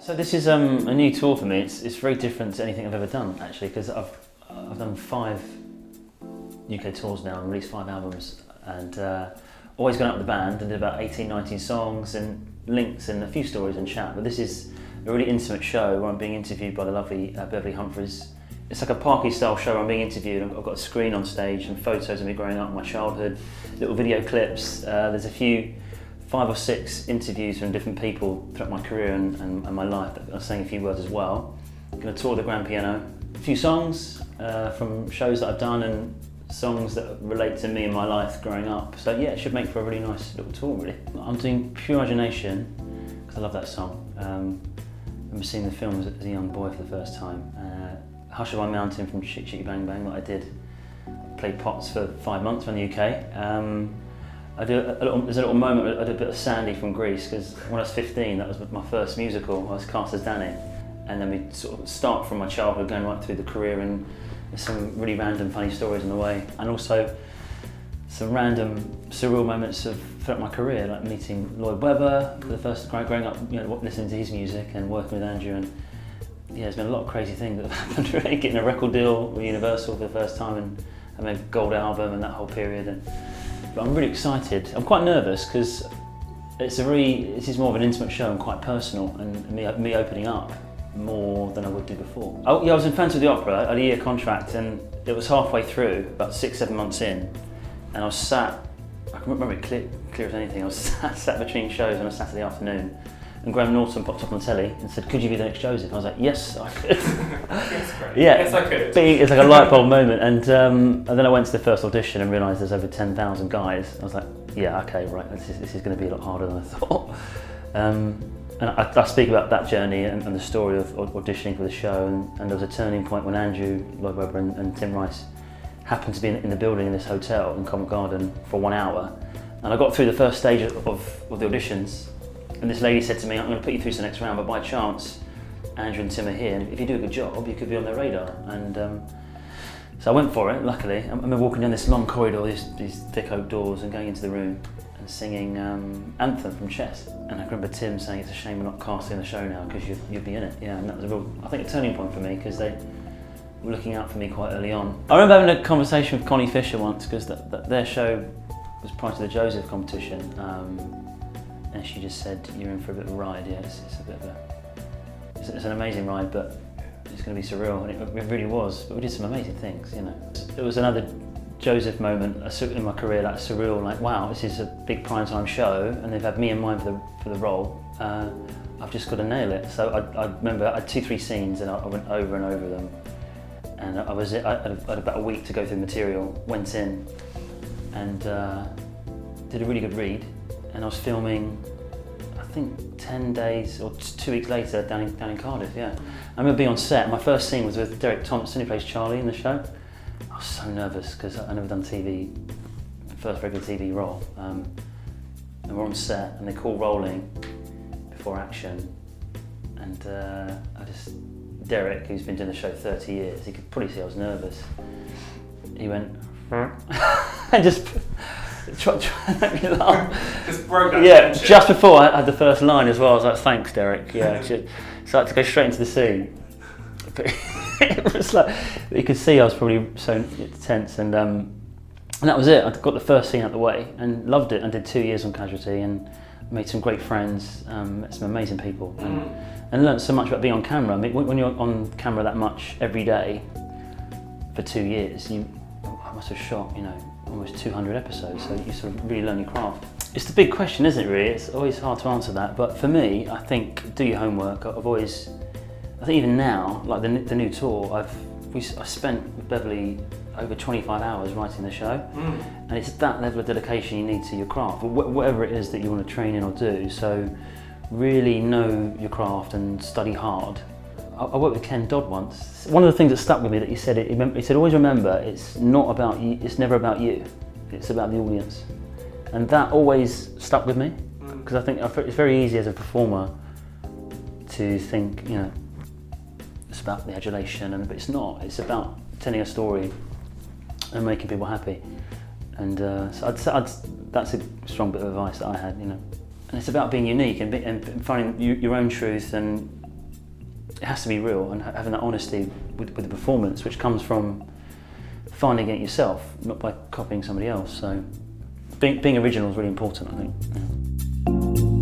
So this is a new tour for me. It's very different to anything I've ever done, actually, because I've done 5 UK tours now and released 5 albums, and always gone out with the band and did about 18, 19 songs and links and a few stories and chat. But this is a really intimate show where I'm being interviewed by the lovely Beverly Humphries. It's like a parky style show where I'm being interviewed. I've got a screen on stage and photos of me growing up, my childhood, little video clips. There's a few 5 or 6 interviews from different people throughout my career and my life. I'm saying a few words as well. I'm going to tour the grand piano. A few songs from shows that I've done and songs that relate to me and my life growing up. So yeah, it should make for a really nice little tour, really. I'm doing Pure Imagination because I love that song. I remember seeing the film as a young boy for the first time. Hush of My Mountain from Chick Chick Bang Bang that I did. Played Pots for 5 months around the UK. There's a little moment, I did a bit of Sandy from Greece, because when I was 15, that was my first musical. I was cast as Danny. And then we sort of start from my childhood going right through the career, and there's some really random funny stories on the way. And also some random surreal moments throughout my career, like meeting Lloyd Webber for the first time, growing up, listening to his music and working with Andrew. And yeah, there's been a lot of crazy things that have happened, really. Getting a record deal with Universal for the first time and having a gold album and that whole period. But I'm really excited. I'm quite nervous because this is more of an intimate show and quite personal, and me opening up more than I would do before. I was in Phantom of the Opera. I had a year contract, and it was halfway through, about 6-7 months in, and I was sat, I can remember it clear as anything, I was sat between shows on a Saturday afternoon, and Graham Norton popped up on telly and said, "Could you be the next Joseph?" I was like, "Yes, I could." That's great. Yeah, yes, I could. It's like a light bulb moment, and then I went to the first audition and realised there's over 10,000 guys. I was like, "Yeah, okay, right. This is going to be a lot harder than I thought." And I speak about that journey and the story of auditioning for the show, and there was a turning point when Andrew Lloyd Webber and Tim Rice happened to be in the building in this hotel in Covent Garden for 1 hour, and I got through the first stage of the auditions. And this lady said to me, "I'm going to put you through to the next round, but by chance, Andrew and Tim are here, and if you do a good job, you could be on their radar." And so I went for it, luckily. I remember walking down this long corridor, these thick oak doors, and going into the room and singing Anthem from Chess. And I remember Tim saying, "It's a shame we're not casting the show now, because you'd be in it." Yeah, and that was I think, a turning point for me, because they were looking out for me quite early on. I remember having a conversation with Connie Fisher once, because their show was prior to the Joseph competition. And she just said, "You're in for a bit of a ride." Yeah, it's a bit of it's an amazing ride, but it's going to be surreal, and it really was. But we did some amazing things, It was another Joseph moment in my career, like surreal, like, wow, this is a big primetime show, and they've had me in mind for the role. I've just got to nail it. So I remember I had 2-3 scenes, and I went over and over them, and I had about a week to go through the material. Went in and did a really good read. And I was filming, I think 10 days or 2 weeks later down in Cardiff, yeah. I remember being on set. My first scene was with Derek Thompson, who plays Charlie in the show. I was so nervous because I'd never done TV, first regular TV role. And we're on set and they call rolling before action. And Derek, who's been doing the show 30 years, he could probably see I was nervous. He went, and just try to make me laugh. Just broke that Yeah, tension. just before I had the first line as well, I was like, "Thanks, Derek." Yeah, so I had to go straight into the scene. But it was like, you could see I was probably so tense, and that was it. I got the first scene out of the way and loved it. I did 2 years on Casualty and made some great friends, met some amazing people, and learned so much about being on camera. I mean, when you're on camera that much every day for 2 years, I must have shot, almost 200 episodes, so you sort of really learn your craft. It's the big question, isn't it, really? It's always hard to answer that, but for me, I think, do your homework. I think even now, like the new tour, I spent with Beverly over 25 hours writing the show, and it's that level of dedication you need to your craft, whatever it is that you want to train in or do, so really know your craft and study hard. I worked with Ken Dodd once. One of the things that stuck with me that he said, always remember, it's not about you, it's never about you, it's about the audience. And that always stuck with me, because I think it's very easy as a performer to think, it's about the adulation, but it's not. It's about telling a story and making people happy. And so that's a strong bit of advice that I had, And it's about being unique and finding your own truth and it has to be real, and having that honesty with the performance, which comes from finding it yourself, not by copying somebody else. So being original is really important, I think. Yeah.